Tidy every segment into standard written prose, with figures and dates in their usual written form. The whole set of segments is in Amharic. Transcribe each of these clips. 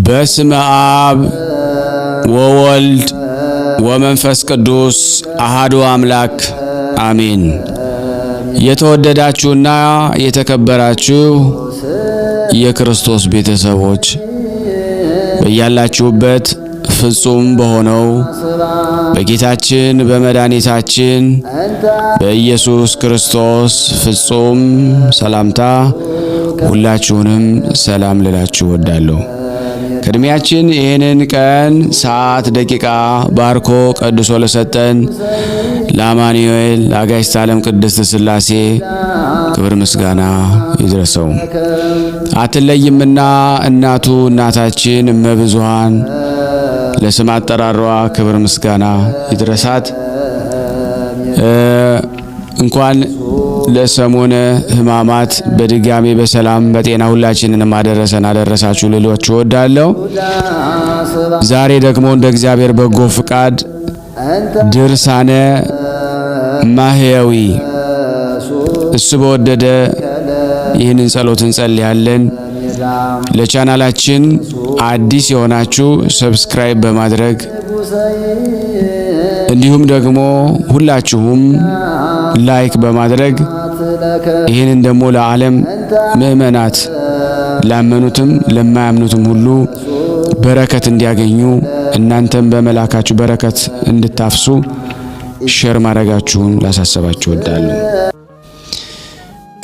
በስመ አብ ወወልድ ወመንፈስ ቅዱስ አሃዱ አምላክ አሜን። የተወደዳችሁና የተከበራችሁ የክርስቶስ ቤተሰቦች በያላችሁበት ፍጹም በሆነው በጌታችን በመድኃኒታችን በኢየሱስ ክርስቶስ ፍጹም ሰላምታ ሁላችሁንም ሰላም ልላችሁ እወዳለሁ። ቅድሚያችን ይህንን ቀን ሰዓት ደቂቃ ባርኮ ቀድሶ ለሰጠን ለአማኑኤል ለአጋዕዝተ ዓለም ቅድስት ሥላሴ ክብር ምስጋና ይድረሰው። አትለይምና እናቱ እናታችን እመብዙኃን ለስም አጠራሯ ክብር ምስጋና ይድረሳት። እንኳን ለሰሙነ ሕማማት በድጋሚ በሰላም በጤና ሁላችንንም አደረሰን አደረሳችሁ ልላችሁ እወዳለሁ። ዛሬ ደግሞ እንደ እግዚአብሔር በጎ ፍቃድ ድርሳነ ማህያዊ እሱ በወደደ ይህንን ጸሎት እንጸልያለን። ለቻናላችን አዲስ የሆናችሁ ሰብስክራይብ በማድረግ እንዲሁም ደግሞ ሁላችሁም ላይክ በማድረግ ይህንን ደግሞ ለዓለም ምእመናት ላመኑትም ለማያምኑትም ሁሉ በረከት እንዲያገኙ እናንተም በመላካችሁ በረከት እንድታፍሱ ሼር ማድረጋችሁን ላሳሰባችሁ እወዳለሁ።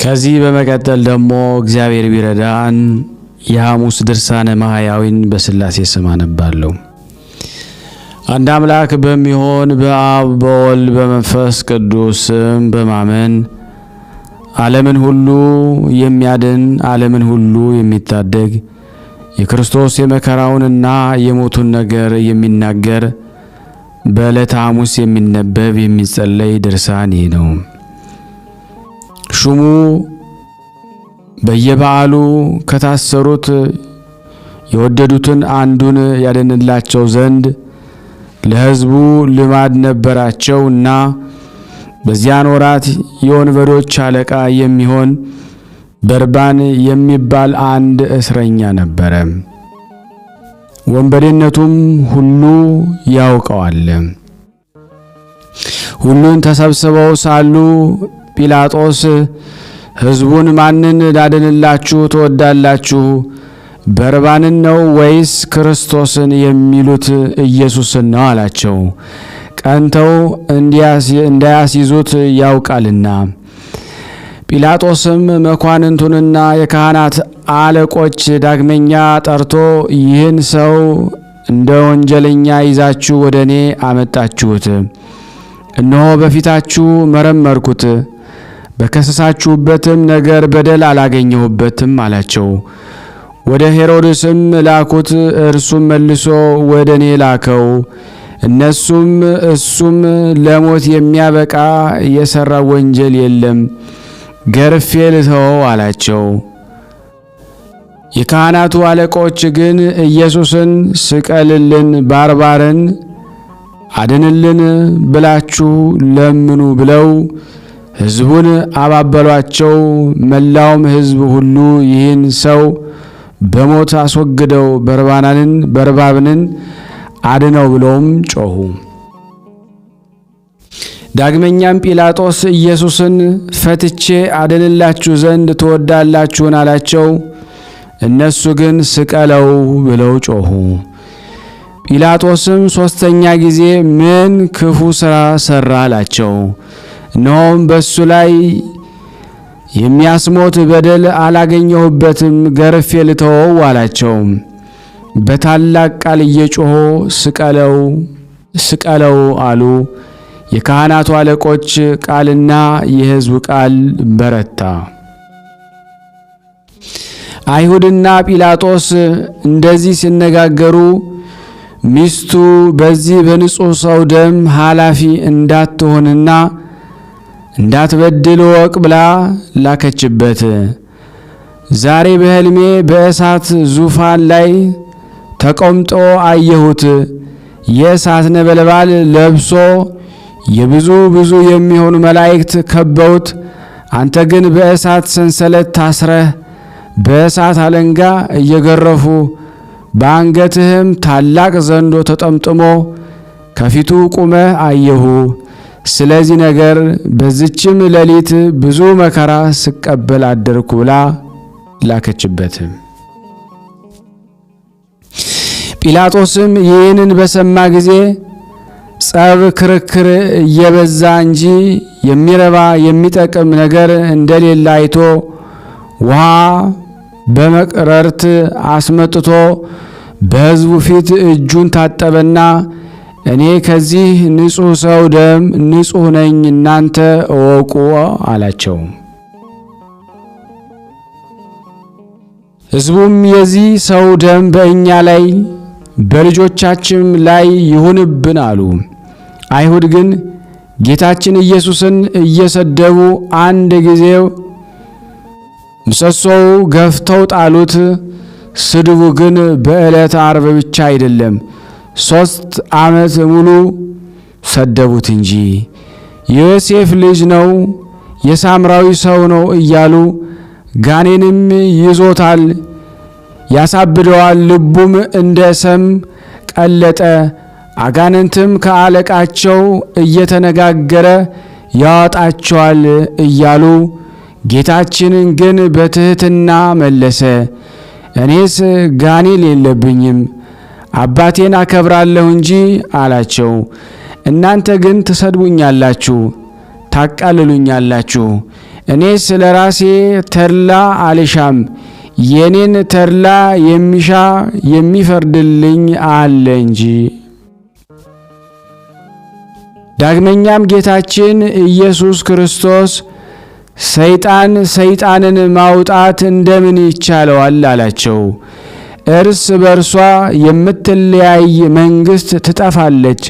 ከዚህ በመቀጠል ደግሞ እግዚአብሔር ቢረዳን የሐሙስ ድርሳነ ማህያዊን በሥላሴ ስም አነባለሁ። አንድ አምላክ በሚሆን በአብ በወልድ በመንፈስ ቅዱስ ስም በማመን ዓለምን ሁሉ የሚያድን ዓለምን ሁሉ የሚታደግ የክርስቶስ የመከራውንና የሞቱን ነገር የሚናገር በዕለተ ሐሙስ የሚነበብ የሚጸለይ ድርሳን ይህ ነው። ሹሙ በየበዓሉ ከታሰሩት የወደዱትን አንዱን ያድንላቸው ዘንድ ለሕዝቡ ልማድ ነበራቸውና በዚያን ወራት የወንበዶች አለቃ የሚሆን በርባን የሚባል አንድ እስረኛ ነበረ። ወንበዴነቱም ሁሉ ያውቀዋል። ሁሉን ተሰብስበው ሳሉ ጲላጦስ ሕዝቡን ማንን ላድንላችሁ ትወዳላችሁ? በርባንን ነው ወይስ ክርስቶስን የሚሉት ኢየሱስን ነው አላቸው። ቀንተው እንዳያስይዙት ያውቃልና። ጲላጦስም መኳንንቱንና የካህናት አለቆች ዳግመኛ ጠርቶ ይህን ሰው እንደ ወንጀለኛ ይዛችሁ ወደ እኔ አመጣችሁት። እነሆ በፊታችሁ መረመርኩት፣ በከሰሳችሁበትም ነገር በደል አላገኘሁበትም አላቸው። ወደ ሄሮድስም ላኩት፣ እርሱም መልሶ ወደ እኔ ላከው። እሱም ለሞት የሚያበቃ የሠራው ወንጀል የለም፣ ገርፌ ልተወው አላቸው። የካህናቱ አለቆች ግን ኢየሱስን ስቀልልን፣ ባርባርን አድንልን ብላችሁ ለምኑ ብለው ሕዝቡን አባበሏቸው። መላውም ሕዝብ ሁሉ ይህን ሰው በሞት አስወግደው በርባንን አድነው ብለውም ጮኹ። ዳግመኛም ጲላጦስ ኢየሱስን ፈትቼ አድንላችሁ ዘንድ ትወዳላችሁን አላቸው። እነሱ ግን ስቀለው ብለው ጮኹ። ጲላጦስም ሦስተኛ ጊዜ ምን ክፉ ሥራ ሠራ አላቸው። እነሆም በእሱ ላይ የሚያስሞት በደል አላገኘሁበትም፣ ገርፌ ልተወው አላቸው። በታላቅ ቃል እየጮኹ ስቀለው አሉ። የካህናቱ አለቆች ቃልና የሕዝቡ ቃል በረታ። አይሁድና ጲላጦስ እንደዚህ ሲነጋገሩ ሚስቱ በዚህ በንጹሕ ሰው ደም ኃላፊ እንዳትሆንና እንዳትበድል ወቅ ብላ ላከችበት። ዛሬ በሕልሜ በእሳት ዙፋን ላይ ተቀምጦ አየሁት። የእሳት ነበልባል ለብሶ ብዙ የሚሆኑ መላእክት ከበውት፣ አንተ ግን በእሳት ሰንሰለት ታስረህ በእሳት አለንጋ እየገረፉ በአንገትህም ታላቅ ዘንዶ ተጠምጥሞ ከፊቱ ቁመህ አየሁ። ስለዚህ ነገር በዚችም ሌሊት ብዙ መከራ ስቀበል አደርኩ ብላ ላከችበት። ጲላጦስም ይህንን በሰማ ጊዜ ጸብ፣ ክርክር እየበዛ እንጂ የሚረባ የሚጠቅም ነገር እንደሌለ አይቶ ውሃ በመቅረርት አስመጥቶ በሕዝቡ ፊት እጁን ታጠበና እኔ ከዚህ ንጹሕ ሰው ደም ንጹሕ ነኝ፣ እናንተ እወቁ አላቸው። ሕዝቡም የዚህ ሰው ደም በእኛ ላይ በልጆቻችን ላይ ይሁንብን አሉ። አይሁድ ግን ጌታችን ኢየሱስን እየሰደቡ አንድ ጊዜ ምሰሶው ገፍተው ጣሉት። ስድቡ ግን በዕለተ ዓርብ ብቻ አይደለም፣ 3 ዓመት ሙሉ ሰደቡት እንጂ። የዮሴፍ ልጅ ነው፣ የሳምራዊ ሰው ነው እያሉ ጋኔንም ይዞታል፣ ያሳብደዋል፣ ልቡም እንደ ሰም ቀለጠ፣ አጋንንትም ከአለቃቸው እየተነጋገረ ያወጣቸዋል እያሉ ጌታችንን ግን በትሕትና መለሰ። እኔስ ጋኔን የለብኝም፣ አባቴን አከብራለሁ እንጂ አላቸው። እናንተ ግን ትሰድቡኛላችሁ፣ ታቃልሉኛላችሁ። እኔስ ስለ ራሴ ተድላ አልሻም፣ የኔን ተድላ የሚሻ የሚፈርድልኝ አለ እንጂ። ዳግመኛም ጌታችን ኢየሱስ ክርስቶስ ሰይጣንን ማውጣት እንደምን ይቻለዋል አላቸው። እርስ በርሷ የምትለያይ መንግሥት ትጠፋለች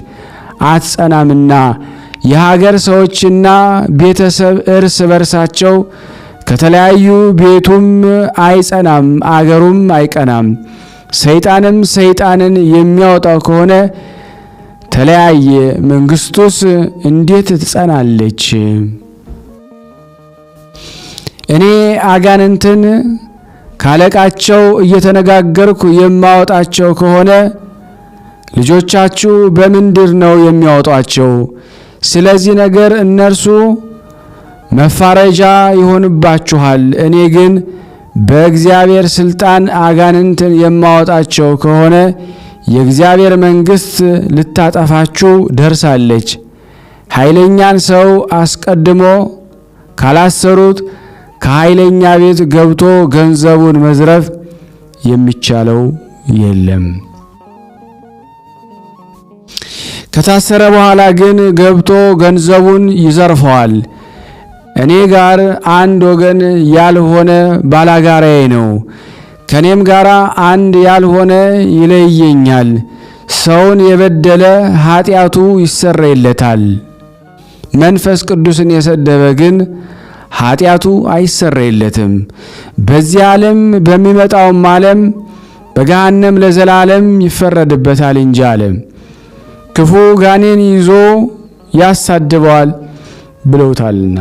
አትጸናምና፣ የሀገር ሰዎችና ቤተሰብ እርስ በርሳቸው ከተለያዩ ቤቱም አይጸናም፣ አገሩም አይቀናም። ሰይጣንም ሰይጣንን የሚያወጣው ከሆነ ተለያየ፣ መንግሥቱስ እንዴት ትጸናለች? እኔ አጋንንትን ካለቃቸው እየተነጋገርኩ የማወጣቸው ከሆነ ልጆቻችሁ በምንድር ነው የሚያወጧቸው? ስለዚህ ነገር እነርሱ መፋረጃ ይሆንባችኋል። እኔ ግን በእግዚአብሔር ሥልጣን አጋንንትን የማወጣቸው ከሆነ የእግዚአብሔር መንግሥት ልታጠፋችሁ ደርሳለች። ኃይለኛን ሰው አስቀድሞ ካላሰሩት ከኃይለኛ ቤት ገብቶ ገንዘቡን መዝረፍ የሚቻለው የለም። ከታሰረ በኋላ ግን ገብቶ ገንዘቡን ይዘርፈዋል። እኔ ጋር አንድ ወገን ያልሆነ ባላጋራዬ ነው፣ ከኔም ጋር አንድ ያልሆነ ይለየኛል። ሰውን የበደለ ኃጢአቱ ይሰረይለታል። መንፈስ ቅዱስን የሰደበ ግን ኃጢአቱ አይሰረይለትም። በዚህ ዓለም በሚመጣውም ዓለም በገሃነም ለዘላለም ይፈረድበታል እንጂ አለ። ክፉ ጋኔን ይዞ ያሳድበዋል ብለውታልና።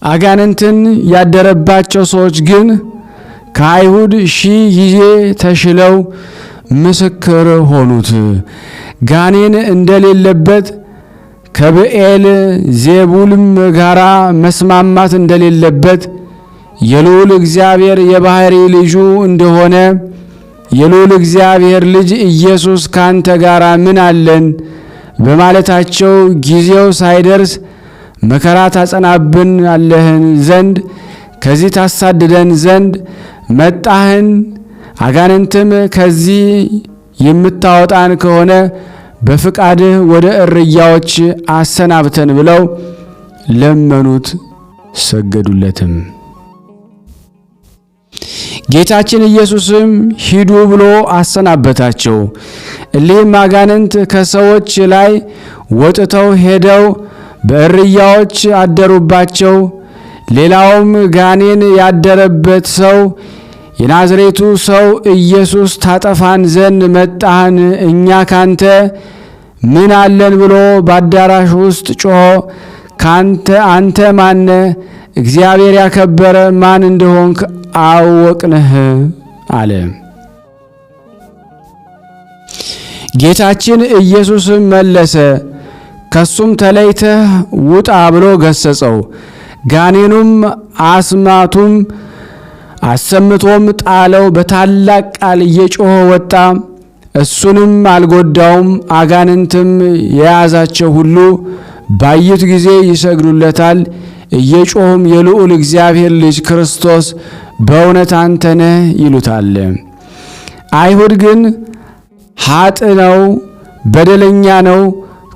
አጋንንትን ያደረባቸው ሰዎች ግን ከአይሁድ 1000 ጊዜ ተሽለው ምስክር ሆኑት። ጋኔን እንደሌለበት ከብኤል ዜቡልም ጋራ መስማማት እንደሌለበት የልዑል እግዚአብሔር የባሕሪ ልጁ እንደሆነ የልዑል እግዚአብሔር ልጅ ኢየሱስ ካንተ ጋራ ምን አለን በማለታቸው ጊዜው ሳይደርስ መከራ ታጸናብን አለህን ዘንድ ከዚህ ታሳድደን ዘንድ መጣህን፣ አጋንንትም ከዚህ የምታወጣን ከሆነ በፍቃድህ ወደ እርያዎች አሰናብተን ብለው ለመኑት፣ ሰገዱለትም። ጌታችን ኢየሱስም ሂዱ ብሎ አሰናበታቸው። እሊህም አጋንንት ከሰዎች ላይ ወጥተው ሄደው በእርያዎች አደሩባቸው። ሌላውም ጋኔን ያደረበት ሰው የናዝሬቱ ሰው ኢየሱስ ታጠፋን ዘንድ መጣህን? እኛ ካንተ ምን አለን ብሎ በአዳራሽ ውስጥ ጮኸ። አንተ ማነ? እግዚአብሔር ያከበረ ማን እንደሆንክ አወቅንህ አለ። ጌታችን ኢየሱስም መለሰ፣ ከሱም ተለይተህ ውጣ ብሎ ገሰጸው። ጋኔኑም አስማቱም አሰምቶም ጣለው። በታላቅ ቃል እየጮኸ ወጣ፣ እሱንም አልጎዳውም። አጋንንትም የያዛቸው ሁሉ ባዩት ጊዜ ይሰግዱለታል፣ እየጮኹም የልዑል እግዚአብሔር ልጅ ክርስቶስ በእውነት አንተ ነህ ይሉታል። አይሁድ ግን ኃጥ ነው፣ በደለኛ ነው፣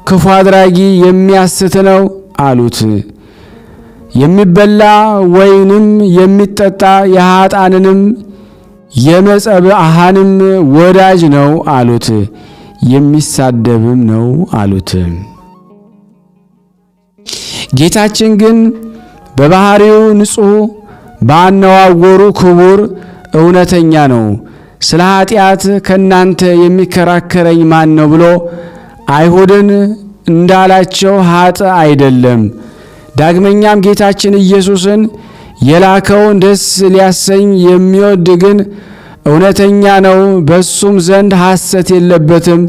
ክፉ አድራጊ፣ የሚያስት ነው አሉት። የሚበላ ወይንም የሚጠጣ የኃጥአንንም የመጸብአሃንም ወዳጅ ነው አሉት። የሚሳደብም ነው አሉት። ጌታችን ግን በባህሪው ንጹሕ፣ በአነዋወሩ ክቡር፣ እውነተኛ ነው። ስለ ኃጢአት ከናንተ የሚከራከረኝ ማን ነው ብሎ አይሁድን እንዳላቸው ኃጥ አይደለም። ዳግመኛም ጌታችን ኢየሱስን የላከውን ደስ ሊያሰኝ የሚወድ ግን እውነተኛ ነው፣ በሱም ዘንድ ሐሰት የለበትም።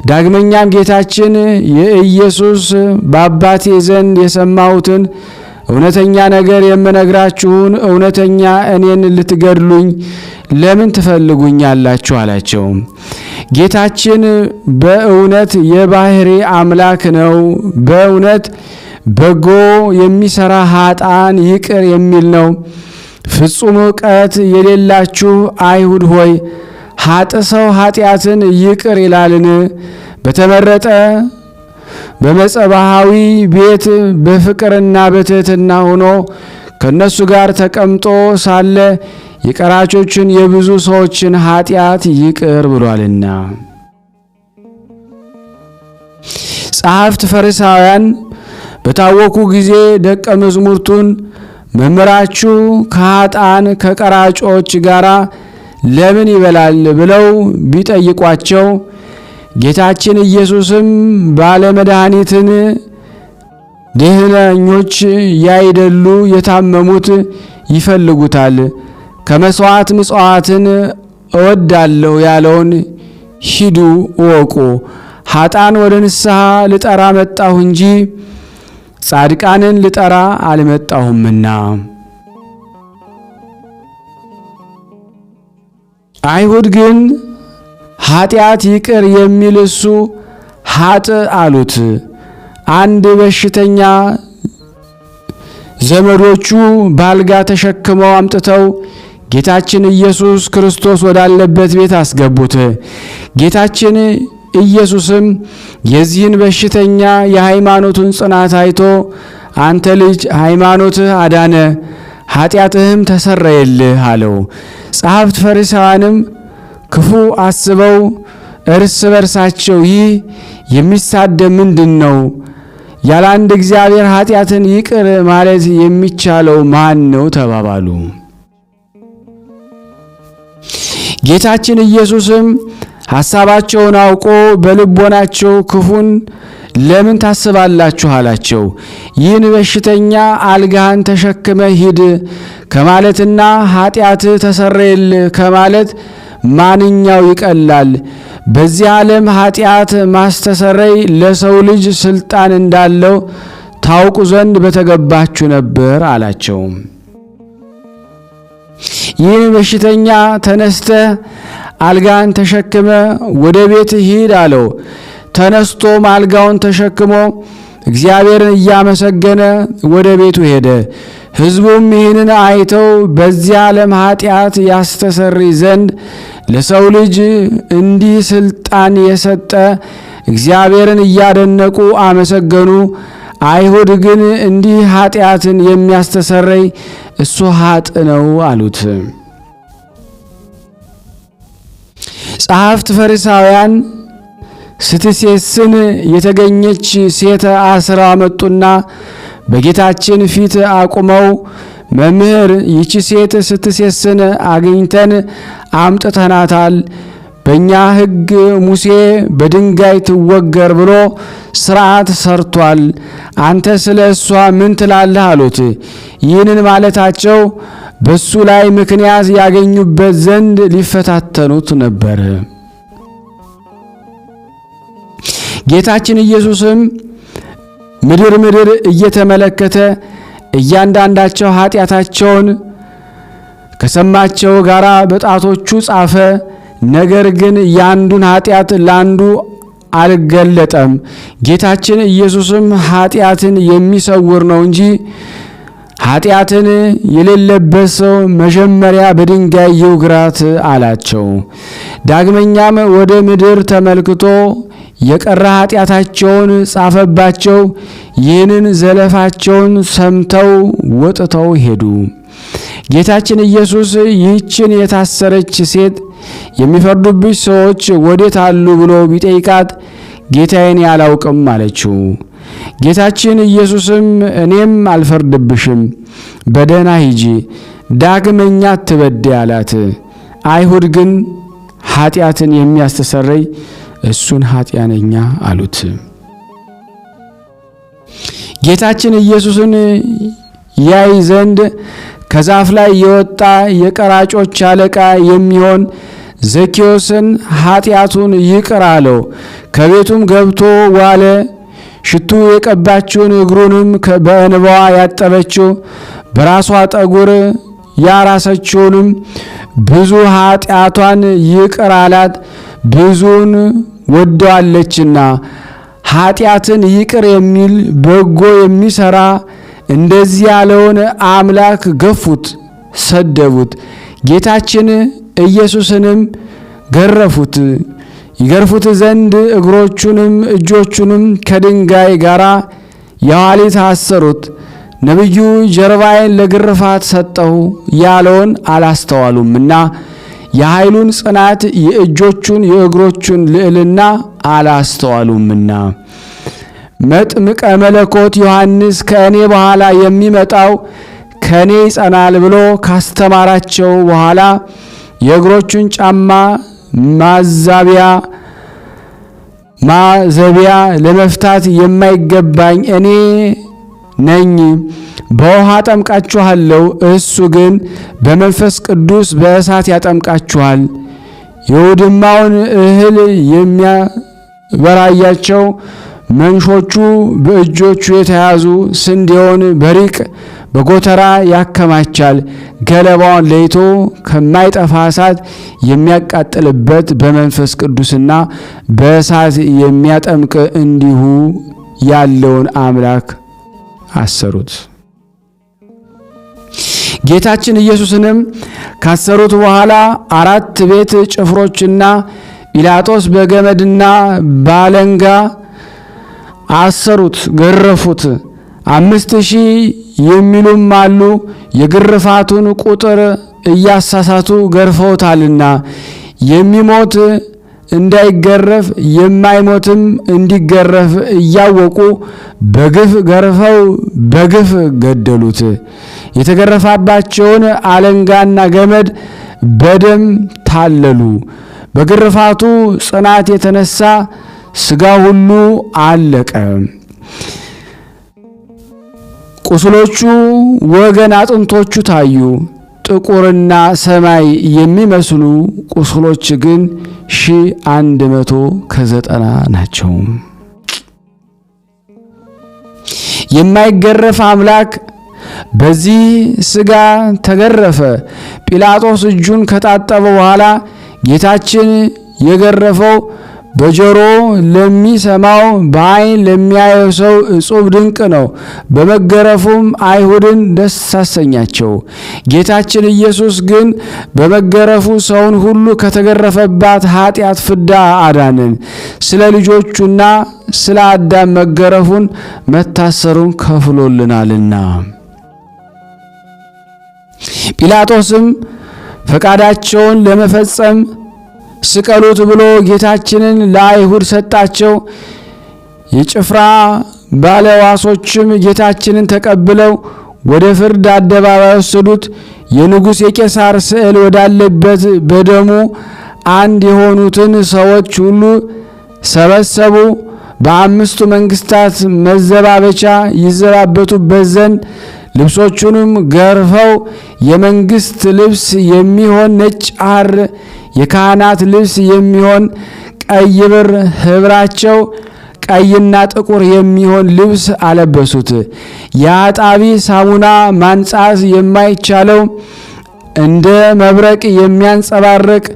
ዳግመኛም ጌታችን የኢየሱስ በአባቴ ዘንድ የሰማሁትን እውነተኛ ነገር የምነግራችሁን እውነተኛ እኔን ልትገድሉኝ ለምን ትፈልጉኛላችሁ አላቸው። ጌታችን በእውነት የባህሪ አምላክ ነው። በእውነት በጎ የሚሰራ ኃጥአን ይቅር የሚል ነው። ፍጹም ዕውቀት የሌላችሁ አይሁድ ሆይ ኃጥ ሰው ኃጢአትን ይቅር ይላልን? በተመረጠ በመጸባሃዊ ቤት በፍቅርና በትሕትና ሆኖ ከነሱ ጋር ተቀምጦ ሳለ የቀራጮችን የብዙ ሰዎችን ኃጢአት ይቅር ብሏልና። ጸሐፍት ፈሪሳውያን በታወኩ ጊዜ ደቀ መዛሙርቱን መምህራችሁ ከኃጥአን ከቀራጮች ጋር ለምን ይበላል ብለው ቢጠይቋቸው ጌታችን ኢየሱስም ባለመድኃኒትን ደህነኞች ያይደሉ የታመሙት ይፈልጉታል፣ ከመሥዋዕት ምጽዋትን እወዳለሁ ያለውን ሂዱ እወቁ። ኃጥአን ወደ ንስሐ ልጠራ መጣሁ እንጂ ጻድቃንን ልጠራ አልመጣሁምና። አይሁድ ግን ኃጢአት ይቅር የሚል እሱ ኃጥ አሉት። አንድ በሽተኛ ዘመዶቹ ባልጋ ተሸክመው አምጥተው ጌታችን ኢየሱስ ክርስቶስ ወዳለበት ቤት አስገቡት። ጌታችን ኢየሱስም የዚህን በሽተኛ የሃይማኖቱን ጽናት አይቶ አንተ ልጅ ሃይማኖትህ አዳነ፣ ኃጢአትህም ተሰረየልህ አለው። ጸሐፍት ፈሪሳውያንም ክፉ አስበው እርስ በርሳቸው ይህ የሚሳደብ ምንድን ነው? ያለ አንድ እግዚአብሔር ኃጢአትን ይቅር ማለት የሚቻለው ማን ነው? ተባባሉ። ጌታችን ኢየሱስም ሐሳባቸውን አውቆ በልቦናቸው ክፉን ለምን ታስባላችሁ አላቸው። ይህን በሽተኛ አልጋህን ተሸክመ ሂድ ከማለትና ኃጢአትህ ተሰረየልህ ከማለት ማንኛው ይቀላል? በዚህ ዓለም ኃጢአት ማስተሰረይ ለሰው ልጅ ስልጣን እንዳለው ታውቁ ዘንድ በተገባችሁ ነበር አላቸው። ይህን በሽተኛ ተነስተህ አልጋን ተሸክመ ወደ ቤት ሂድ አለው። ተነስቶም አልጋውን ተሸክሞ እግዚአብሔርን እያመሰገነ ወደ ቤቱ ሄደ። ሕዝቡም ይህንን አይተው በዚህ ዓለም ኃጢአት ያስተሰርይ ዘንድ ለሰው ልጅ እንዲህ ስልጣን የሰጠ እግዚአብሔርን እያደነቁ አመሰገኑ። አይሁድ ግን እንዲህ ኃጢአትን የሚያስተሰርይ እሱ ኃጥ ነው አሉት። ጸሐፍት ፈሪሳውያን ስትሴስን የተገኘች ሴት አስረው አመጡና በጌታችን ፊት አቁመው መምህር፣ ይቺ ሴት ስትሴስን አግኝተን አምጥተናታል። በእኛ ሕግ ሙሴ በድንጋይ ትወገር ብሎ ሥርዓት ሰርቷል። አንተ ስለ እሷ ምን ትላለህ? አሉት። ይህንን ማለታቸው በሱ ላይ ምክንያት ያገኙበት ዘንድ ሊፈታተኑት ነበር። ጌታችን ኢየሱስም ምድር እየተመለከተ እያንዳንዳቸው ኃጢአታቸውን ከሰማቸው ጋራ በጣቶቹ ጻፈ። ነገር ግን ያንዱን ኃጢአት ላንዱ አልገለጠም። ጌታችን ኢየሱስም ኃጢአትን የሚሰውር ነው እንጂ ኃጢአትን የሌለበት ሰው መጀመሪያ በድንጋይ ይውግራት አላቸው። ዳግመኛም ወደ ምድር ተመልክቶ የቀረ ኃጢአታቸውን ጻፈባቸው። ይህንን ዘለፋቸውን ሰምተው ወጥተው ሄዱ። ጌታችን ኢየሱስ ይህችን የታሰረች ሴት የሚፈርዱብሽ ሰዎች ወዴት አሉ ብሎ ቢጠይቃት ጌታዬን አላውቅም አለችው። ጌታችን ኢየሱስም እኔም አልፈርድብሽም፣ በደህና ሂጂ፣ ዳግመኛ አትበድይ አላት። አይሁድ ግን ኃጢአትን የሚያስተሰርይ እሱን ኃጢአተኛ አሉት። ጌታችን ኢየሱስን ያይ ዘንድ ከዛፍ ላይ የወጣ የቀራጮች አለቃ የሚሆን ዘኬዎስን ኃጢአቱን ይቅር አለው። ከቤቱም ገብቶ ዋለ። ሽቱ የቀባችውን እግሩንም በእንባዋ ያጠበችው በራሷ ጠጉር ያራሰችውንም ብዙ ኃጢአቷን ይቅር አላት፣ ብዙን ወደዋለችና። ኃጢአትን ይቅር የሚል በጎ የሚሰራ እንደዚህ ያለውን አምላክ ገፉት፣ ሰደቡት። ጌታችን ኢየሱስንም ገረፉት። ይገርፉት ዘንድ እግሮቹንም እጆቹንም ከድንጋይ ጋር የኋሊት አሰሩት። ነቢዩ ጀርባዬን ለግርፋት ሰጠሁ ያለውን አላስተዋሉምና የኃይሉን ጽናት የእጆቹን የእግሮቹን ልዕልና አላስተዋሉምና። መጥምቀ መለኮት ዮሐንስ ከእኔ በኋላ የሚመጣው ከእኔ ይጸናል ብሎ ካስተማራቸው በኋላ የእግሮቹን ጫማ ማዘቢያ ለመፍታት የማይገባኝ እኔ ነኝ። በውሃ አጠምቃችኋለሁ፣ እሱ ግን በመንፈስ ቅዱስ በእሳት ያጠምቃችኋል። የውድማውን እህል የሚያበራያቸው መንሾቹ በእጆቹ የተያዙ ስንዴውን በሪቅ በጎተራ ያከማቻል። ገለባውን ለይቶ ከማይጠፋ እሳት የሚያቃጥልበት በመንፈስ ቅዱስና በእሳት የሚያጠምቅ እንዲሁ ያለውን አምላክ አሰሩት። ጌታችን ኢየሱስንም ካሰሩት በኋላ 4 ቤት ጭፍሮችና ጲላጦስ በገመድና ባለንጋ አሰሩት፣ ገረፉት። 5000 የሚሉም አሉ። የግርፋቱን ቁጥር እያሳሳቱ ገርፈውታልና የሚሞት እንዳይገረፍ የማይሞትም እንዲገረፍ እያወቁ በግፍ ገርፈው በግፍ ገደሉት። የተገረፋባቸውን አለንጋና ገመድ በደም ታለሉ። በግርፋቱ ጽናት የተነሳ ሥጋ ሁሉ አለቀ። ቁስሎቹ ወገን አጥንቶቹ ታዩ። ጥቁርና ሰማይ የሚመስሉ ቁስሎች ግን 190 ናቸው። የማይገረፍ አምላክ በዚህ ሥጋ ተገረፈ። ጲላጦስ እጁን ከታጠበ በኋላ ጌታችን የገረፈው በጆሮ ለሚሰማው በዓይን ለሚያየው ሰው እጹብ ድንቅ ነው። በመገረፉም አይሁድን ደስ አሰኛቸው። ጌታችን ኢየሱስ ግን በመገረፉ ሰውን ሁሉ ከተገረፈባት ኃጢአት ፍዳ አዳንን። ስለ ልጆቹና ስለ አዳም መገረፉን መታሰሩን ከፍሎልናልና። ጲላጦስም ፈቃዳቸውን ለመፈጸም ስቀሉት ብሎ ጌታችንን ለአይሁድ ሰጣቸው። የጭፍራ ባለዋሶችም ጌታችንን ተቀብለው ወደ ፍርድ አደባባይ ወሰዱት። የንጉሥ የቄሳር ስዕል ወዳለበት በደሙ አንድ የሆኑትን ሰዎች ሁሉ ሰበሰቡ። በአምስቱ መንግስታት መዘባበቻ ይዘባበቱበት ዘንድ ልብሶቹንም ገርፈው የመንግስት ልብስ የሚሆን ነጭ ሐር፣ የካህናት ልብስ የሚሆን ቀይ ብር፣ ኅብራቸው ቀይና ጥቁር የሚሆን ልብስ አለበሱት። የአጣቢ ሳሙና ማንጻት የማይቻለው እንደ መብረቅ የሚያንጸባርቅ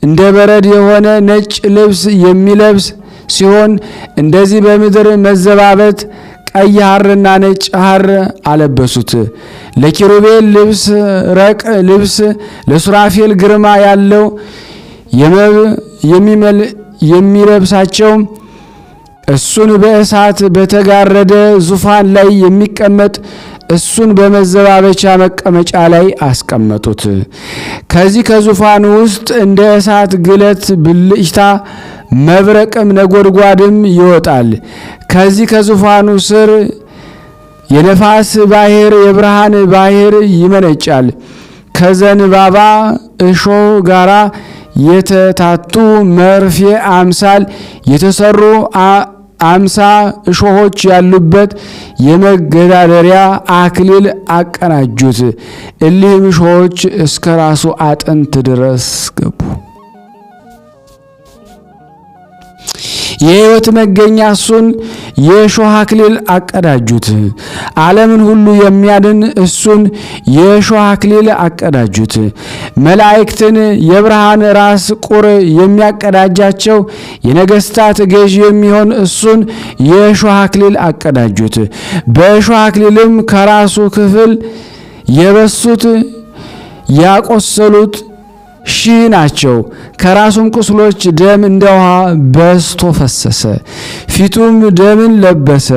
እንደ በረድ የሆነ ነጭ ልብስ የሚለብስ ሲሆን እንደዚህ በምድር መዘባበት ቀይ ሐርና ነጭ ሐር አለበሱት። ለኪሩቤል ልብስ ረቅ ልብስ፣ ለሱራፌል ግርማ ያለው የሚለብሳቸው እሱን በእሳት በተጋረደ ዙፋን ላይ የሚቀመጥ እሱን በመዘባበቻ መቀመጫ ላይ አስቀመጡት። ከዚህ ከዙፋኑ ውስጥ እንደ እሳት ግለት ብልጭታ መብረቅም ነጎድጓድም ይወጣል። ከዚህ ከዙፋኑ ስር የነፋስ ባሕር የብርሃን ባሕር ይመነጫል። ከዘንባባ እሾህ ጋራ የተታቱ መርፌ አምሳል የተሰሩ 50 እሾሆች ያሉበት የመገዳደሪያ አክሊል አቀናጁት። እሊህም እሾሆች እስከ ራሱ አጥንት ድረስ ገቡ። የሕይወት መገኛ እሱን የእሾህ አክሊል አቀዳጁት። ዓለምን ሁሉ የሚያድን እሱን የእሾህ አክሊል አቀዳጁት። መላእክትን የብርሃን ራስ ቁር የሚያቀዳጃቸው የነገስታት ገዥ የሚሆን እሱን የእሾህ አክሊል አቀዳጁት። በእሾህ አክሊልም ከራሱ ክፍል የበሱት ያቆሰሉት 1000 ናቸው። ከራሱም ቁስሎች ደም እንደ ውሃ በዝቶ ፈሰሰ። ፊቱም ደምን ለበሰ።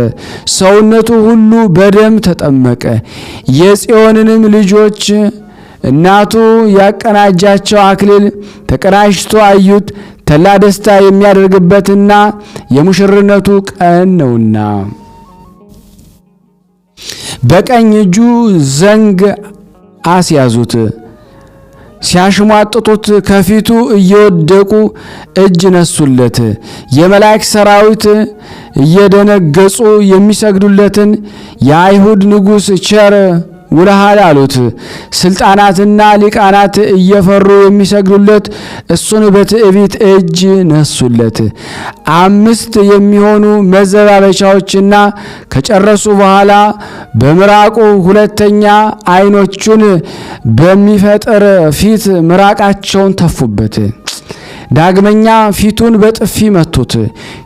ሰውነቱ ሁሉ በደም ተጠመቀ። የጽዮንንም ልጆች እናቱ ያቀናጃቸው አክሊል ተቀናጅቶ አዩት። ተላ ደስታ የሚያደርግበትና የሙሽርነቱ ቀን ነውና። በቀኝ እጁ ዘንግ አስያዙት። ሲያሽሟጥጡት ከፊቱ እየወደቁ እጅ ነሱለት። የመላእክት ሰራዊት እየደነገጹ የሚሰግዱለትን የአይሁድ ንጉሥ ቸር ውለሃል አሉት። ስልጣናትና ሊቃናት እየፈሩ የሚሰግዱለት እሱን በትዕቢት እጅ ነሱለት። 5 የሚሆኑ መዘባበቻዎችና ከጨረሱ በኋላ በምራቁ ሁለተኛ ዓይኖቹን በሚፈጥር ፊት ምራቃቸውን ተፉበት። ዳግመኛ ፊቱን በጥፊ መቱት።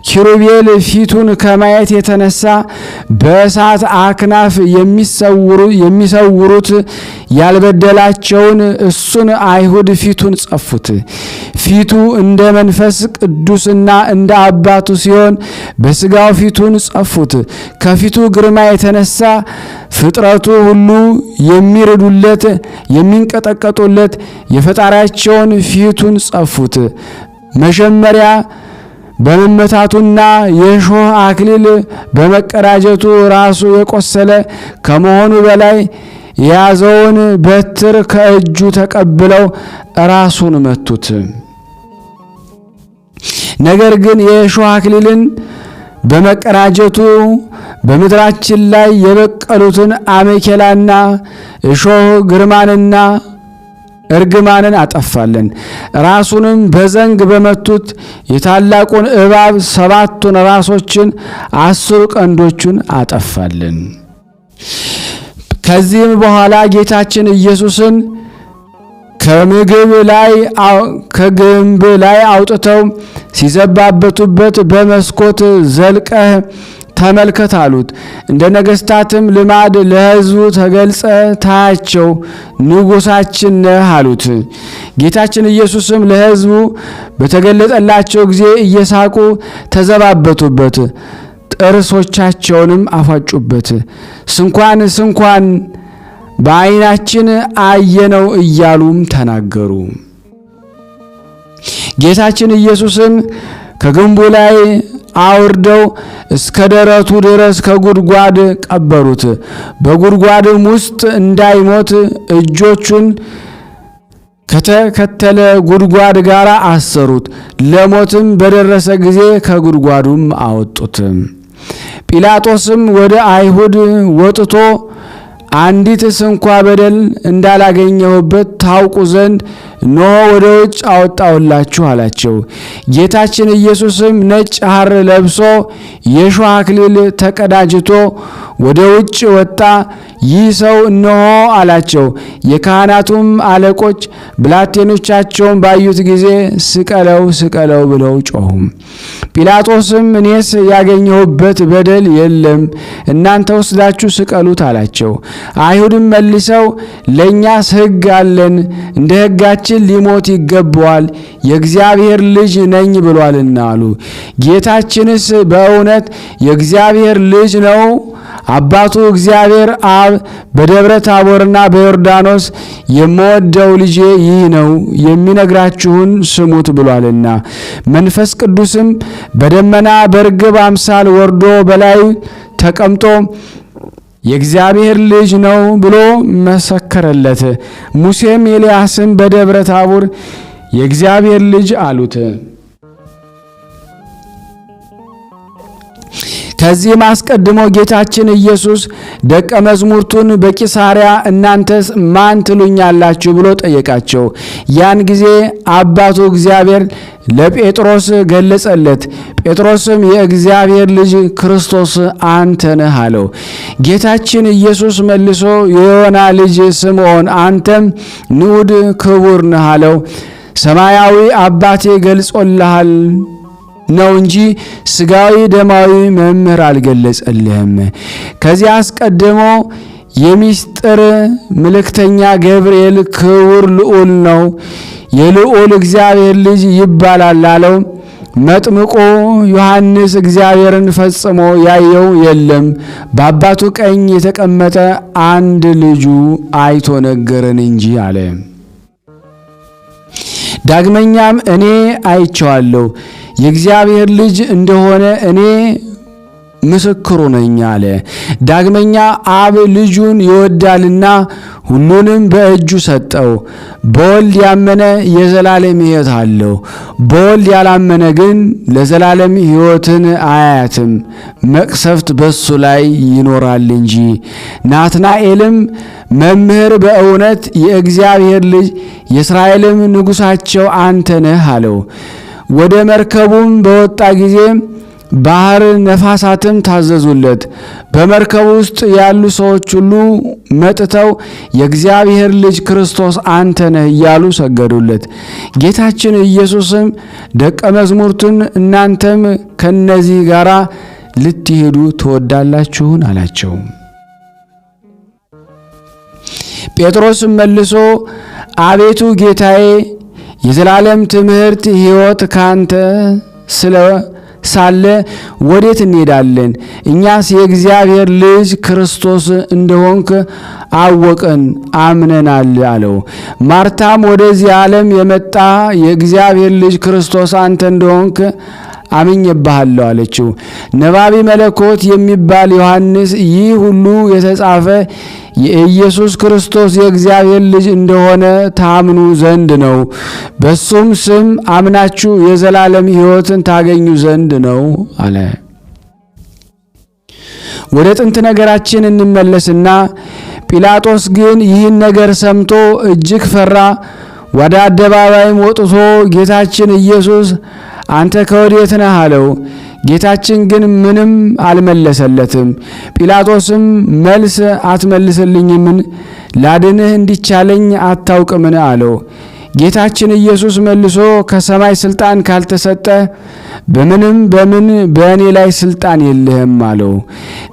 ኪሩቤል ፊቱን ከማየት የተነሳ በእሳት አክናፍ የሚሰውሩት ያልበደላቸውን እሱን አይሁድ ፊቱን ጸፉት። ፊቱ እንደ መንፈስ ቅዱስና እንደ አባቱ ሲሆን በሥጋው ፊቱን ጸፉት። ከፊቱ ግርማ የተነሳ ፍጥረቱ ሁሉ የሚርዱለት የሚንቀጠቀጡለት የፈጣሪያቸውን ፊቱን ጸፉት። መጀመሪያ በመመታቱና የእሾህ አክሊል በመቀዳጀቱ ራሱ የቆሰለ ከመሆኑ በላይ የያዘውን በትር ከእጁ ተቀብለው ራሱን መቱት። ነገር ግን የእሾህ አክሊልን በመቀዳጀቱ በምድራችን ላይ የበቀሉትን አሜኬላና እሾህ ግርማንና እርግማንን አጠፋለን። ራሱንም በዘንግ በመቱት የታላቁን እባብ 7ቱን ራሶችን 10 ቀንዶቹን አጠፋለን። ከዚህም በኋላ ጌታችን ኢየሱስን ከግንብ ላይ አውጥተው ሲዘባበቱበት በመስኮት ዘልቀህ ተመልከት አሉት። እንደ ነገስታትም ልማድ ለሕዝቡ ተገልጸ ታያቸው ንጉሳችን ነህ አሉት። ጌታችን ኢየሱስም ለሕዝቡ በተገለጠላቸው ጊዜ እየሳቁ ተዘባበቱበት፣ ጥርሶቻቸውንም አፋጩበት። ስንኳን በዓይናችን አየነው እያሉም ተናገሩ። ጌታችን ኢየሱስም ከግንቡ ላይ አውርደው እስከ ደረቱ ድረስ ከጉድጓድ ቀበሩት። በጉድጓድም ውስጥ እንዳይሞት እጆቹን ከተከተለ ጉድጓድ ጋር አሰሩት። ለሞትም በደረሰ ጊዜ ከጉድጓዱም አወጡት። ጲላጦስም ወደ አይሁድ ወጥቶ አንዲት ስንኳ በደል እንዳላገኘሁበት ታውቁ ዘንድ እነሆ ወደ ውጭ አወጣሁላችሁ አላቸው። ጌታችን ኢየሱስም ነጭ ሐር ለብሶ የሾህ አክሊል ተቀዳጅቶ ወደ ውጭ ወጣ። ይህ ሰው እነሆ አላቸው። የካህናቱም አለቆች ብላቴኖቻቸውን ባዩት ጊዜ ስቀለው ስቀለው ብለው ጮኹ። ጲላጦስም እኔስ ያገኘሁበት በደል የለም፣ እናንተ ወስዳችሁ ስቀሉት አላቸው። አይሁድም መልሰው ለእኛስ ሕግ አለን፣ እንደ ሕጋችን ሊሞት ይገባዋል፣ የእግዚአብሔር ልጅ ነኝ ብሏልና አሉ። ጌታችንስ በእውነት የእግዚአብሔር ልጅ ነው? አባቱ እግዚአብሔር አብ በደብረ ታቦርና በዮርዳኖስ የምወደው ልጄ ይህ ነው የሚነግራችሁን ስሙት ብሏልና። መንፈስ ቅዱስም በደመና በርግብ አምሳል ወርዶ በላዩ ተቀምጦ የእግዚአብሔር ልጅ ነው ብሎ መሰከረለት። ሙሴም ኤልያስም በደብረ ታቦር የእግዚአብሔር ልጅ አሉት። ከዚህም አስቀድሞ ጌታችን ኢየሱስ ደቀ መዛሙርቱን በቂሳርያ እናንተስ ማን ትሉኛላችሁ ብሎ ጠየቃቸው። ያን ጊዜ አባቱ እግዚአብሔር ለጴጥሮስ ገለጸለት። ጴጥሮስም የእግዚአብሔር ልጅ ክርስቶስ አንተ ነህ አለው። ጌታችን ኢየሱስ መልሶ የዮና ልጅ ስምዖን አንተም ንዑድ ክቡር ነህ አለው። ሰማያዊ አባቴ ገልጾልሃል ነው እንጂ ስጋዊ ደማዊ መምህር አልገለጸልህም። ከዚህ አስቀድሞ የሚስጥር መልእክተኛ ገብርኤል ክቡር ልዑል ነው፣ የልዑል እግዚአብሔር ልጅ ይባላል አለው። መጥምቁ ዮሐንስ እግዚአብሔርን ፈጽሞ ያየው የለም፣ በአባቱ ቀኝ የተቀመጠ አንድ ልጁ አይቶ ነገረን እንጂ አለ። ዳግመኛም እኔ አይቼዋለሁ፣ የእግዚአብሔር ልጅ እንደሆነ እኔ ምስክሩ ነኝ አለ። ዳግመኛ አብ ልጁን ይወዳልና ሁሉንም በእጁ ሰጠው። በወልድ ያመነ የዘላለም ሕይወት አለው፣ በወልድ ያላመነ ግን ለዘላለም ሕይወትን አያያትም፣ መቅሰፍት በሱ ላይ ይኖራል እንጂ። ናትናኤልም መምህር፣ በእውነት የእግዚአብሔር ልጅ የእስራኤልም ንጉሣቸው አንተ ነህ አለው። ወደ መርከቡም በወጣ ጊዜ ባህር ነፋሳትም ታዘዙለት። በመርከቡ ውስጥ ያሉ ሰዎች ሁሉ መጥተው የእግዚአብሔር ልጅ ክርስቶስ አንተ ነህ እያሉ ሰገዱለት። ጌታችን ኢየሱስም ደቀ መዛሙርቱን እናንተም ከነዚህ ጋር ልትሄዱ ትወዳላችሁን አላቸው። ጴጥሮስም መልሶ አቤቱ ጌታዬ፣ የዘላለም ትምህርት ሕይወት ካንተ ሳለ ወዴት እንሄዳለን? እኛስ የእግዚአብሔር ልጅ ክርስቶስ እንደሆንክ አወቅን አምነናል አለው። ማርታም ወደዚህ ዓለም የመጣ የእግዚአብሔር ልጅ ክርስቶስ አንተ እንደሆንክ አምኜብሃለሁ አለችው። ነባቢ መለኮት የሚባል ዮሐንስ ይህ ሁሉ የተጻፈ የኢየሱስ ክርስቶስ የእግዚአብሔር ልጅ እንደሆነ ታምኑ ዘንድ ነው፣ በሱም ስም አምናችሁ የዘላለም ሕይወትን ታገኙ ዘንድ ነው አለ። ወደ ጥንት ነገራችን እንመለስና ጲላጦስ ግን ይህን ነገር ሰምቶ እጅግ ፈራ። ወደ አደባባይም ወጥቶ ጌታችን ኢየሱስ አንተ ከወዴት ነህ አለው። ጌታችን ግን ምንም አልመለሰለትም። ጲላጦስም መልስ አትመልስልኝምን? ላድንህ እንዲቻለኝ አታውቅምን? አለው። ጌታችን ኢየሱስ መልሶ ከሰማይ ስልጣን ካልተሰጠ በምን በእኔ ላይ ስልጣን የለህም አለው።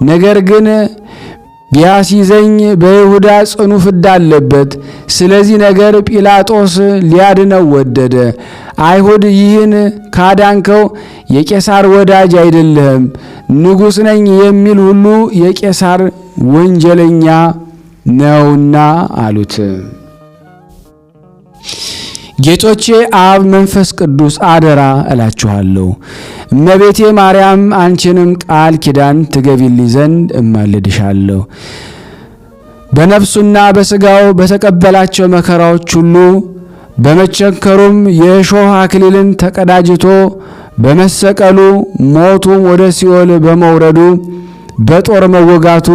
ነገር ግን ቢያስይዘኝ በይሁዳ ጽኑ ፍዳ አለበት። ስለዚህ ነገር ጲላጦስ ሊያድነው ወደደ። አይሁድ ይህን ካዳንከው የቄሳር ወዳጅ አይደለህም፣ ንጉሥ ነኝ የሚል ሁሉ የቄሳር ወንጀለኛ ነውና አሉት። ጌቶቼ አብ፣ መንፈስ ቅዱስ አደራ እላችኋለሁ። እመቤቴ ማርያም አንቺንም ቃል ኪዳን ትገቢልኝ ዘንድ እማልድሻለሁ። በነፍሱና በሥጋው በተቀበላቸው መከራዎች ሁሉ በመቸንከሩም የእሾህ አክሊልን ተቀዳጅቶ በመሰቀሉ ሞቱም ወደ ሲኦል በመውረዱ በጦር መወጋቱ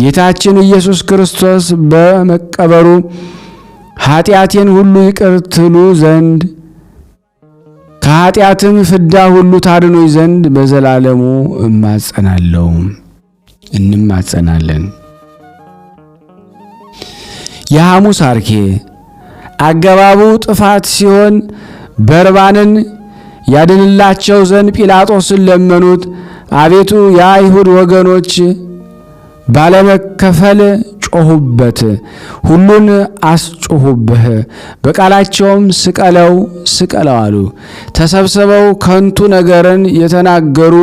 ጌታችን ኢየሱስ ክርስቶስ በመቀበሩ ኃጢአቴን ሁሉ ይቅር ትሉ ዘንድ ከኃጢአትም ፍዳ ሁሉ ታድኖኝ ዘንድ በዘላለሙ እማጸናለሁ። እንማጸናለን። የሐሙስ አርኬ አገባቡ ጥፋት ሲሆን በርባንን ያድንላቸው ዘንድ ጲላጦስን ለመኑት። አቤቱ የአይሁድ ወገኖች ባለመከፈል ጮኹበት፣ ሁሉን አስጮኹብህ፣ በቃላቸውም ስቀለው ስቀለው አሉ። ተሰብስበው ከንቱ ነገርን የተናገሩ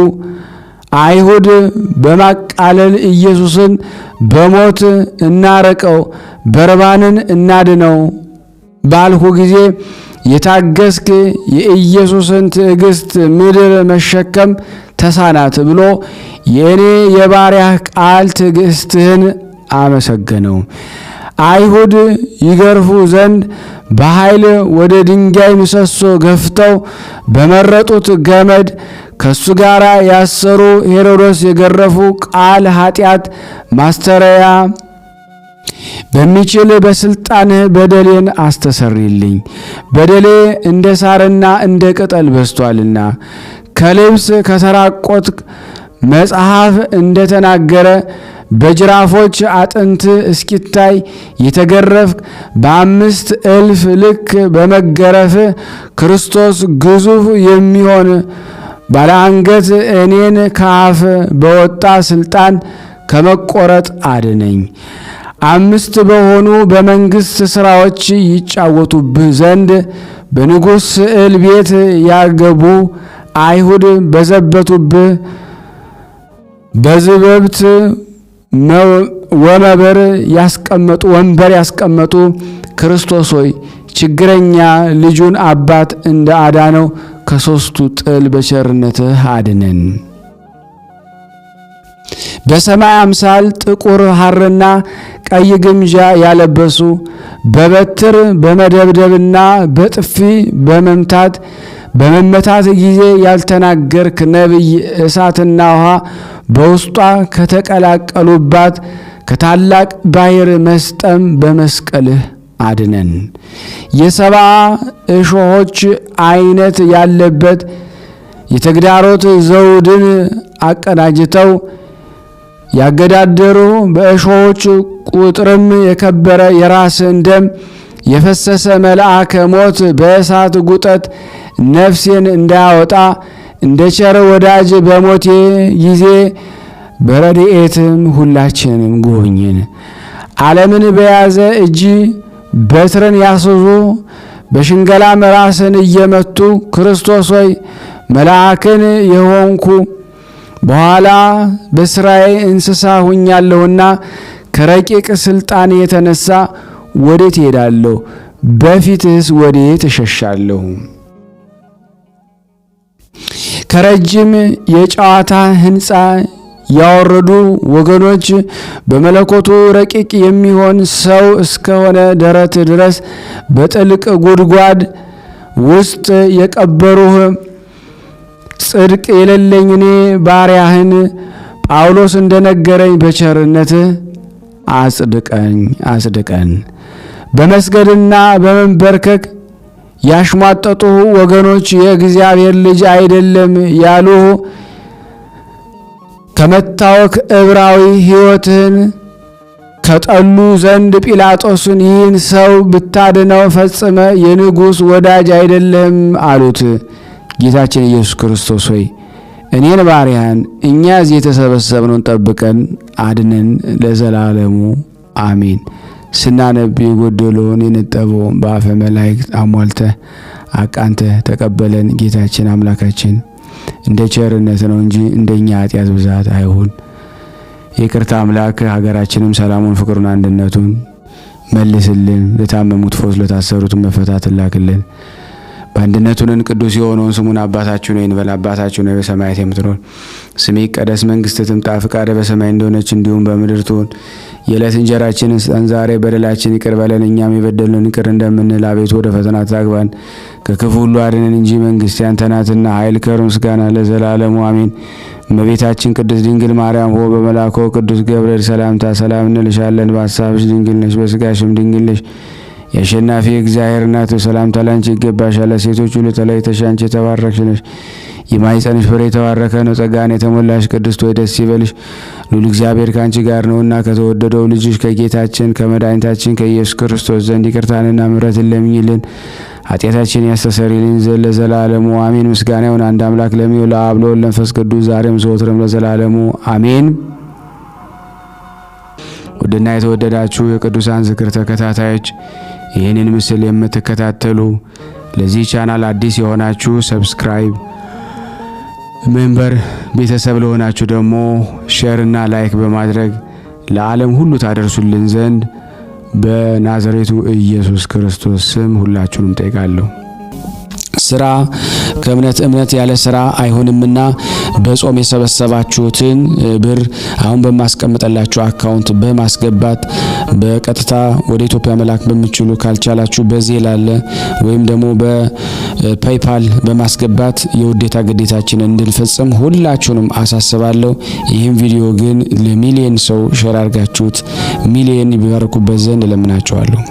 አይሁድ በማቃለል ኢየሱስን በሞት እናረቀው፣ በርባንን እናድነው ባልሁ ጊዜ የታገስክ የኢየሱስን ትዕግስት ምድር መሸከም ተሳናት ብሎ የእኔ የባሪያህ ቃል ትዕግስትህን አመሰገነው። አይሁድ ይገርፉ ዘንድ በኃይል ወደ ድንጋይ ምሰሶ ገፍተው በመረጡት ገመድ ከሱ ጋር ያሰሩ ሄሮድስ የገረፉ ቃል ኃጢአት ማስተረያ በሚችል በስልጣንህ በደሌን አስተሰርይልኝ። በደሌ እንደ ሳርና እንደ ቅጠል በስቷልና ከልብስ ከተራቆት መጽሐፍ እንደተናገረ በጅራፎች አጥንት እስኪታይ የተገረፍክ በ5,000 ልክ በመገረፍ ክርስቶስ ግዙፍ የሚሆን ባለአንገት እኔን ከአፍ በወጣ ስልጣን ከመቆረጥ አድነኝ። 5 በሆኑ በመንግሥት ሥራዎች ይጫወቱብህ ዘንድ በንጉሥ ስዕል ቤት ያገቡ አይሁድ በዘበቱብህ በዝበብት ወንበር ያስቀመጡ ክርስቶስ ሆይ ችግረኛ ልጁን አባት እንደ አዳነው ከሦስቱ ጥል በቸርነትህ አድነን። በሰማይ አምሳል ጥቁር ሐርና ቀይ ግምጃ ያለበሱ በበትር በመደብደብና በጥፊ በመመታት ጊዜ ያልተናገርክ ነቢይ እሳትና ውሃ በውስጧ ከተቀላቀሉባት ከታላቅ ባሕር መስጠም በመስቀልህ አድነን። የ7 እሾሆች አይነት ያለበት የተግዳሮት ዘውድን አቀዳጅተው ያገዳደሩ በእሾሆች ቁጥርም የከበረ የራስን ደም የፈሰሰ መልአከ ሞት በእሳት ጉጠት ነፍሴን እንዳያወጣ እንደ ቸር ወዳጅ በሞቴ ጊዜ በረድኤትም ሁላችንም ጎብኝን። ዓለምን በያዘ እጅ በትርን ያስዙ በሽንገላም ራስን እየመቱ ክርስቶስ ሆይ መልአክን የሆንኩ በኋላ በስራዬ እንስሳ ሁኛለሁና ከረቂቅ ስልጣን የተነሳ ወዴት ሄዳለሁ? በፊትስ ወዴት እሸሻለሁ? ከረጅም የጨዋታ ሕንፃ ያወረዱ ወገኖች በመለኮቱ ረቂቅ የሚሆን ሰው እስከሆነ ደረት ድረስ በጥልቅ ጉድጓድ ውስጥ የቀበሩህ ጽድቅ የሌለኝ እኔ ባሪያህን ጳውሎስ እንደነገረኝ በቸርነት አጽድቀን። በመስገድና በመንበርከክ ያሽሟጠጡ ወገኖች የእግዚአብሔር ልጅ አይደለም ያሉ ከመታወክ ዕብራዊ ሕይወትን ከጠሉ ዘንድ ጲላጦስን ይህን ሰው ብታድነው ፈጽመ የንጉሥ ወዳጅ አይደለም አሉት። ጌታችን ኢየሱስ ክርስቶስ ሆይ እኔን ባሪያን እኛ እዚህ የተሰበሰብነውን ጠብቀን አድነን ለዘላለሙ አሜን። ስናነብ የጎደለውን የነጠበውን በአፈ መላእክት አሟልተ አቃንተ ተቀበለን። ጌታችን አምላካችን እንደ ቸርነት ነው እንጂ እንደኛ ኃጢአት ብዛት አይሁን። የይቅርታ አምላክ ሀገራችንም ሰላሙን፣ ፍቅሩን፣ አንድነቱን መልስልን። ለታመሙት ፈውስ፣ ለታሰሩት መፈታት ላክልን። በአንድነቱንን ቅዱስ የሆነውን ስሙን አባታችን ሆይ እንበል። አባታችን ሆይ በሰማያት የምትኖር ስምህ ይቀደስ፣ መንግስትህ ትምጣ፣ ፈቃድህ በሰማይ እንደሆነች እንዲሁም በምድር ትሁን። የዕለት እንጀራችንን ስጠን ዛሬ፣ በደላችን ይቅር በለን እኛም የበደሉንን ይቅር እንደምንል፣ አቤቱ ወደ ፈተና አታግባን ከክፉ ሁሉ አድነን እንጂ መንግስት ያንተ ናትና፣ ኃይል፣ ክብር፣ ምስጋና ለዘላለሙ አሜን። እመቤታችን ቅድስት ድንግል ማርያም ሆይ በመልአኩ ቅዱስ ገብርኤል ሰላምታ ሰላም እንልሻለን። በሐሳብሽ ድንግል ነሽ፣ በሥጋሽም ድንግል ነሽ። የአሸናፊ እግዚአብሔር እናት ሰላምታ ላንቺ ይገባሻል። ሴቶች ሁሉ ተለይተሽ አንቺ የተባረክሽ ነሽ፣ የማኅፀንሽ ፍሬ የተባረከ ነው። ጸጋን የተሞላሽ ቅድስት ሆይ ደስ ይበልሽ፣ ልዑል እግዚአብሔር ከአንቺ ጋር ነውና ከተወደደው ልጅሽ ከጌታችን ከመድኃኒታችን ከኢየሱስ ክርስቶስ ዘንድ ይቅርታንና ምሕረትን ለምኝልን ኃጢአታችን ያስተሰርይልን ዘንድ ለዘላለሙ አሜን። ምስጋና ይሁን አንድ አምላክ ለሚሆን ለአብ ለወልድ ለመንፈስ ቅዱስ ዛሬም ዘወትርም ለዘላለሙ አሜን። ውድና የተወደዳችሁ የቅዱሳን ዝክር ተከታታዮች ይህንን ምስል የምትከታተሉ ለዚህ ቻናል አዲስ የሆናችሁ ሰብስክራይብ፣ ሜምበር፣ ቤተሰብ ለሆናችሁ ደግሞ ሼር እና ላይክ በማድረግ ለዓለም ሁሉ ታደርሱልን ዘንድ በናዝሬቱ ኢየሱስ ክርስቶስ ስም ሁላችሁንም ጠይቃለሁ። ስራ እምነት ያለ ስራ አይሆንምና በጾም የሰበሰባችሁትን ብር አሁን በማስቀምጠላችሁ አካውንት በማስገባት በቀጥታ ወደ ኢትዮጵያ መላክ በሚችሉ ካልቻላችሁ በዚህ ላለ ወይም ደግሞ በፔይፓል በማስገባት የውዴታ ግዴታችንን እንድንፈጽም ሁላችሁንም አሳስባለሁ። ይህም ቪዲዮ ግን ለሚሊዮን ሰው ሼር አድርጋችሁት ሚሊዮን ይባረኩበት ዘንድ እለምናችኋለሁ።